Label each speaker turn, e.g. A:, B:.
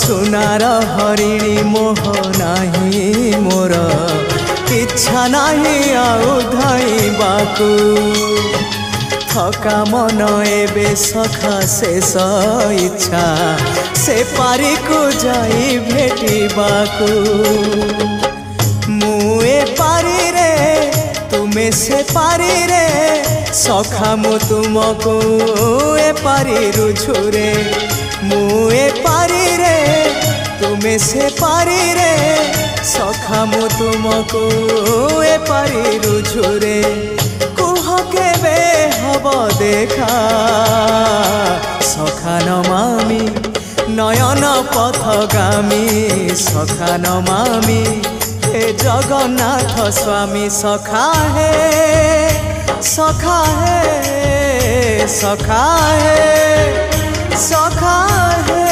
A: सुनार हरिणी मोह नाही मोर इच्छा नहीं आउ धाइबाकू थका मन एबे सखा शेष इच्छा से पारी को जाई भेटिबाकू मुए पारी रे तुमे से पारी रे सखा मु तुमको ए पारी रुझुरे मुए पारी रे तुमे से पारी रे सखा मु तुमको ए पारी रुझुरे कुह केबे हब देखा सखा नमामि नयन पथगामी सखा नमामि हे जगन्नाथ स्वामी सखा है सखा है सखा है सखा है।